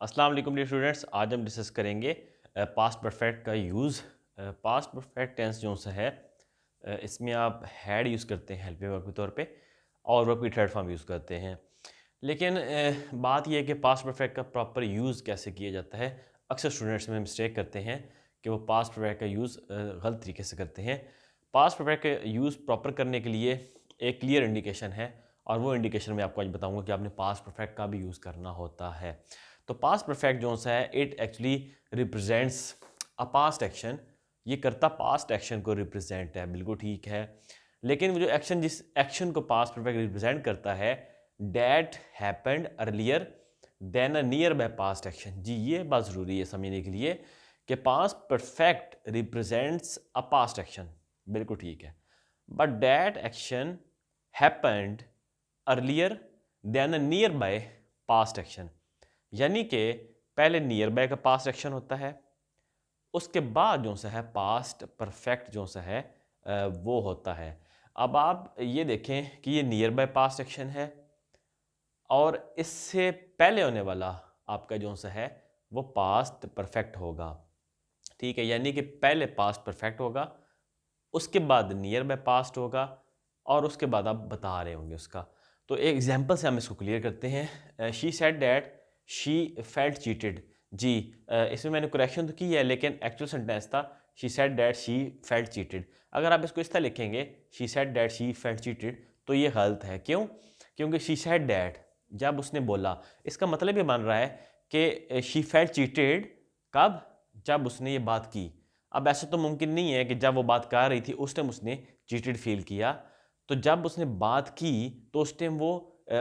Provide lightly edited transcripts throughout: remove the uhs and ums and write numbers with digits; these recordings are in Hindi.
अस्सलाम वालेकुम डियर स्टूडेंट्स। आज हम डिस्कस करेंगे पास्ट परफेक्ट का यूज़। पास्ट परफेक्ट टेंस जो सा है इसमें आप हैड यूज़ करते हैं हेल्पिंग वर्ब के तौर पे और वर्ब की थर्ड फॉर्म यूज़ करते हैं। लेकिन बात यह है कि पास्ट परफेक्ट का प्रॉपर यूज़ कैसे किया जाता है। अक्सर स्टूडेंट्स में मिस्टेक करते हैं कि वो पास्ट परफेक्ट का यूज़ गलत तरीके से करते हैं। पास्ट परफेक्ट का यूज़ प्रॉपर करने के लिए एक क्लियर इंडिकेशन है और वो इंडिकेशन मैं आपको आज बताऊंगा कि आपने पास्ट परफेक्ट का भी यूज़ करना होता है। तो पास्ट परफेक्ट जो सा है it actually represents a past action. ये करता पास्ट एक्शन को रिप्रेजेंट है, बिल्कुल ठीक है। लेकिन वो जो एक्शन जिस एक्शन को पास्ट परफेक्ट रिप्रेजेंट करता है that happened earlier than a nearby past action. जी ये बात ज़रूरी है समझने के लिए कि past perfect represents a past action, बिल्कुल ठीक है। But that action happened earlier than a nearby past action, यानी कि पहले नियर बाय का पास्ट एक्शन होता है, उसके बाद जो सा है पास्ट परफेक्ट जो सा है वो होता है। अब आप ये देखें कि ये नियर बाय पास्ट एक्शन है और इससे पहले होने वाला आपका जो सा है वो पास्ट परफेक्ट होगा, ठीक है। यानी कि पहले पास्ट परफेक्ट होगा, उसके बाद नियर बाय पास्ट होगा और उसके बाद आप बता रहे होंगे उसका। तो एक एग्जांपल से हम इसको क्लियर करते हैं। She said that she felt cheated. जी इसमें मैंने करेक्शन तो की है लेकिन एक्चुअल सेंटेंस था she said that she felt cheated. अगर आप इसको इस तरह लिखेंगे she said that she felt cheated तो ये गलत है। क्यों? क्योंकि शी सेड दैट जब उसने बोला, इसका मतलब ये बन रहा है कि शी फेल्ट चीटेड कब? जब उसने ये बात की। अब ऐसा तो मुमकिन नहीं है कि जब वो बात कर रही थी उस टाइम उसने चीटेड फील किया। तो जब उसने बात की तो उस टाइम वो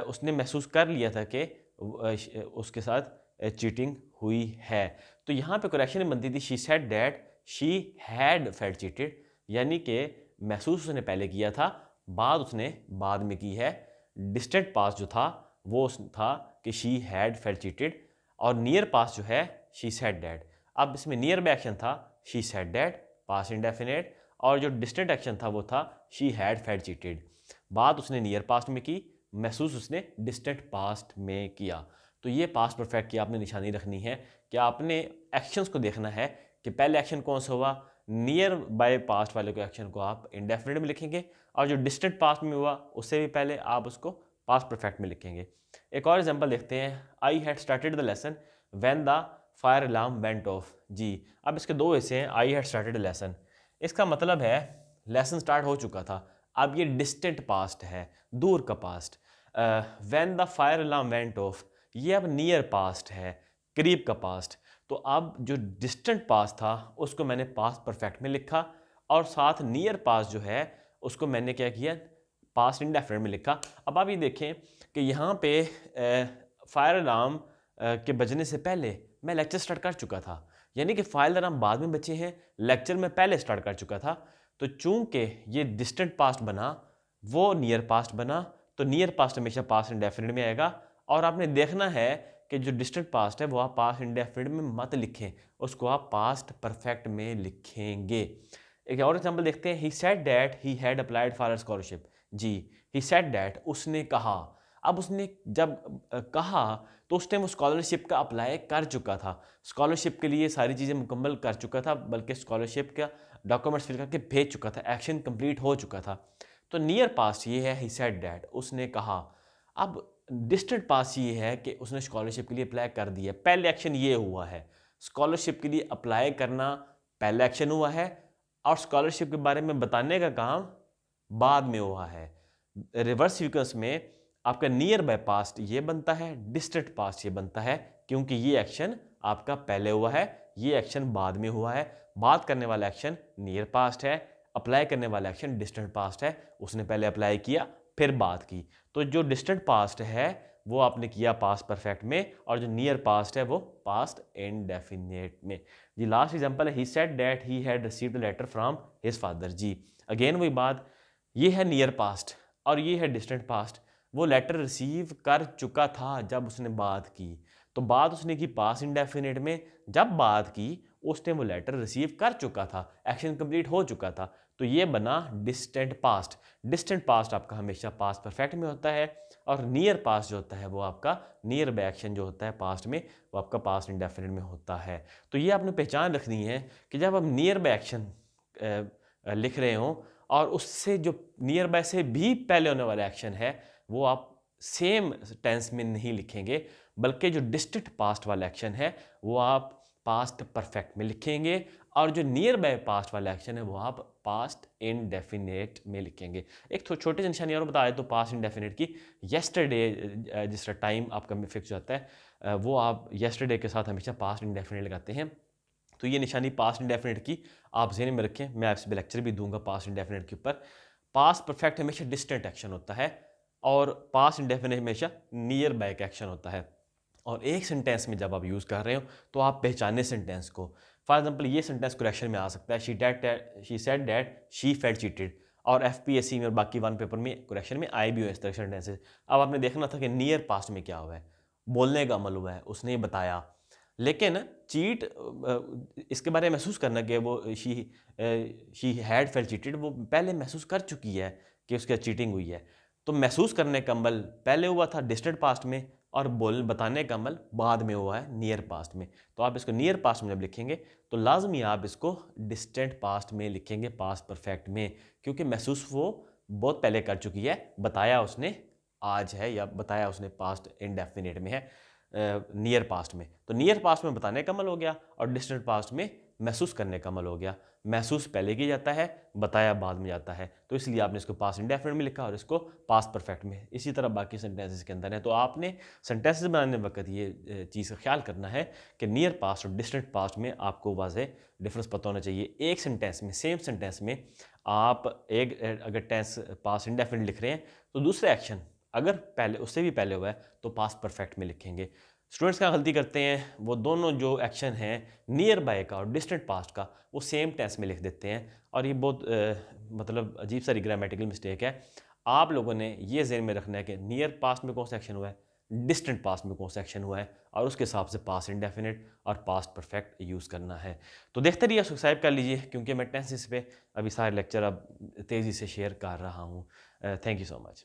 उसने महसूस कर लिया था कि उसके साथ चीटिंग हुई है। तो यहाँ पे करेक्शन बनती थी she said that she had felt cheated, यानी कि महसूस उसने पहले किया था, बात उसने बाद में की है। डिस्टेंट पास्ट जो था वो था कि शी हैड फेल्ट चीटेड और नियर पास्ट जो है शी सेड दैट। अब इसमें नियर बाय एक्शन था she said that past indefinite और जो डिस्टेंट एक्शन था वो था शी हैड फेल्ट चीटेड। बात उसने नियर पास्ट में की, महसूस उसने डिस्टेंट पास्ट में किया। तो ये पास्ट परफेक्ट की आपने निशानी रखनी है कि आपने एक्शंस को देखना है कि पहले एक्शन कौन सा हुआ। नियर बाय पास्ट वाले को एक्शन को आप इंडेफिनेट में लिखेंगे और जो डिस्टेंट पास्ट में हुआ उससे भी पहले आप उसको पास्ट परफेक्ट में लिखेंगे। एक और एग्जांपल देखते हैं। I had started the lesson when the fire alarm went off. जी अब इसके दो हिस्से हैं। I had started the lesson, इसका मतलब है लेसन स्टार्ट हो चुका था। अब ये डिस्टेंट पास्ट है, दूर का past. When the fire alarm went of ये अब नियर पास्ट है, करीब का पास्ट। तो अब जो डिस्टेंट पास्ट था उसको मैंने पास्ट परफेक्ट में लिखा और साथ नियर पास्ट जो है उसको मैंने क्या किया, पास्ट इंडेफिनिट में लिखा। अब आप ये देखें कि यहाँ पे फायर अलार्म के बजने से पहले मैं लेक्चर स्टार्ट कर चुका था, यानी कि फायर अलार्म बाद में बचे हैं, लेक्चर में पहले स्टार्ट कर चुका था। तो चूंकि ये डिस्टेंट पास्ट बना वो नियर पास्ट बना, तो नियर पास्ट हमेशा पास्ट इंडेफिनिट में आएगा। और आपने देखना है कि जो डिस्टेंट पास्ट है वो आप पास्ट इंडेफिनिट में मत लिखें, उसको आप पास्ट परफेक्ट में लिखेंगे। एक और एग्जांपल देखते हैं। He said that he had applied for a scholarship. जी ही सेड दैट उसने कहा। अब उसने जब कहा तो उस टाइम वो स्कॉलरशिप का अप्लाई कर चुका था, स्कॉलरशिप के लिए सारी चीज़ें मुकम्मल कर चुका था, बल्कि स्कॉलरशिप का डॉक्यूमेंट्स फिल करके भेज चुका था, एक्शन कंप्लीट हो चुका था। तो नियर पास्ट ये है ही सेड दैट उसने कहा। अब डिस्टेंट पास्ट ये है कि उसने स्कॉलरशिप के लिए अप्लाई कर दिया, पहले एक्शन ये हुआ है, स्कॉलरशिप के लिए अप्लाई करना पहला एक्शन हुआ है और स्कॉलरशिप के बारे में बताने का काम बाद में हुआ है। रिवर्स सीक्वेंस में आपका नियर बाय पास्ट ये बनता है, डिस्टेंट पास्ट ये बनता है, क्योंकि ये एक्शन आपका पहले हुआ है, ये एक्शन बाद में हुआ है। बात करने वाला एक्शन नियर पास्ट है, अप्लाई करने वाला एक्शन डिस्टेंट पास्ट है। उसने पहले अप्लाई किया फिर बात की। तो जो डिस्टेंट पास्ट है वो आपने किया पास्ट परफेक्ट में और जो नियर पास्ट है वो पास्ट इंडेफिनिट में। जी लास्ट एग्जांपल है। He said that he had received a letter from his father. जी अगेन वही बात, ये है नियर पास्ट और ये है डिस्टेंट पास्ट। वो लेटर रिसीव कर चुका था जब उसने बात की, तो बात उसने की पास्ट इंडेफिनिट में, जब बात की उस टाइम वो लेटर रिसीव कर चुका था, एक्शन कंप्लीट हो चुका था। तो ये बना डिस्टेंट पास्ट। डिस्टेंट पास्ट आपका हमेशा पास्ट परफेक्ट में होता है, और नियर पास्ट जो होता है वो आपका नियर बाय एक्शन जो होता है पास्ट में, वो आपका पास्ट इंडेफिनिट में होता है। तो ये आपने पहचान रखनी है कि जब आप नियर बाय एक्शन लिख रहे हो और उससे जो नियर बाय से भी पहले होने वाला एक्शन है वो आप सेम टेंस में नहीं लिखेंगे, बल्कि जो डिस्टेंट पास्ट वाला एक्शन है वो आप पास्ट परफेक्ट में लिखेंगे, और जो नियर बाय पास्ट वाला एक्शन है वो आप पास्ट इनडेफिनेट में लिखेंगे। एक छोटी सी निशानी और बता दें तो पास्ट इनडेफिनेट की, येस्टरडे जिस तरह टाइम आपका फिक्स होता है वो आप येस्टरडे के साथ हमेशा पास्ट इनडेफिनेट लगाते हैं। तो ये निशानी पास्ट इंडेफिनिट की आप ज़हन में रखें, मैं आपसे लेक्चर भी दूंगा पास्ट इंडेफिनिट के ऊपर। पास्ट परफेक्ट हमेशा डिस्टेंट एक्शन होता है और पास्ट इंडेफिनिट हमेशा नियर बाय का एक्शन होता है। और एक सेंटेंस में जब आप यूज़ कर रहे हो तो आप पहचाने सेंटेंस को। फॉर एग्जांपल ये सेंटेंस क्वेश्चन में आ सकता है, she said that she felt cheated, और एफपीएससी में और बाकी वन पेपर में क्वेश्चन में आए भी हुए इस तरह सेंटेंसेस। अब आपने देखना था कि नियर पास्ट में क्या हुआ है, बोलने का अमल हुआ है, उसने बताया। लेकिन चीट इसके बारे में महसूस करना कि वो शी हैड फेल चीटेड, वो पहले महसूस कर चुकी है कि उसके चीटिंग हुई है। तो महसूस करने का अमल पहले हुआ था डिस्टेंट पास्ट में, और बोल बताने का अमल बाद में हुआ है नियर पास्ट में। तो आप इसको नियर पास्ट में जब लिखेंगे तो लाजमी आप इसको डिस्टेंट पास्ट में लिखेंगे, पास्ट परफेक्ट में, क्योंकि महसूस वो बहुत पहले कर चुकी है, बताया उसने आज है, या बताया उसने पास्ट इंडेफिनिट में है, नियर पास्ट में। तो नियर पास्ट में बताने का अमल हो गया और डिस्टेंट पास्ट में महसूस करने का अमल हो गया। महसूस पहले किया जाता है, बताया बाद में जाता है, तो इसलिए आपने इसको पास्ट इंडेफिनिट में लिखा और इसको पास्ट परफेक्ट में। इसी तरह बाकी सेंटेंसेस के अंदर है। तो आपने सेंटेंसेस बनाने वक्त ये चीज़ का ख्याल करना है कि नियर पास्ट और डिस्टेंट पास्ट में आपको वाज़ेह डिफरेंस पता होना चाहिए। एक सेंटेंस में, सेम सेंटेंस में आप एक अगर टेंस पास्ट इंडेफिनिट लिख रहे हैं तो दूसरा एक्शन अगर पहले उससे भी पहले हुआ है तो पास्ट परफेक्ट में लिखेंगे। स्टूडेंट्स क्या गलती करते हैं, वो दोनों जो एक्शन हैं नियर बाय का और डिस्टेंट पास्ट का वो सेम टेंस में लिख देते हैं, और ये बहुत मतलब अजीब सारी ग्रामेटिकल मिस्टेक है। आप लोगों ने ये ज़हन में रखना है कि नियर पास्ट में कौन सा एक्शन हुआ है, डिस्टेंट पास्ट में कौन सा एक्शन हुआ है, और उसके हिसाब से पास्ट इंडेफिनिट और पास्ट परफेक्ट यूज़ करना है। तो देखते रहिए, सब्सक्राइब कर लीजिए, क्योंकि मैं टेंसेस पे अभी सारे लेक्चर अब तेज़ी से शेयर कर रहा हूँ। Thank you so much.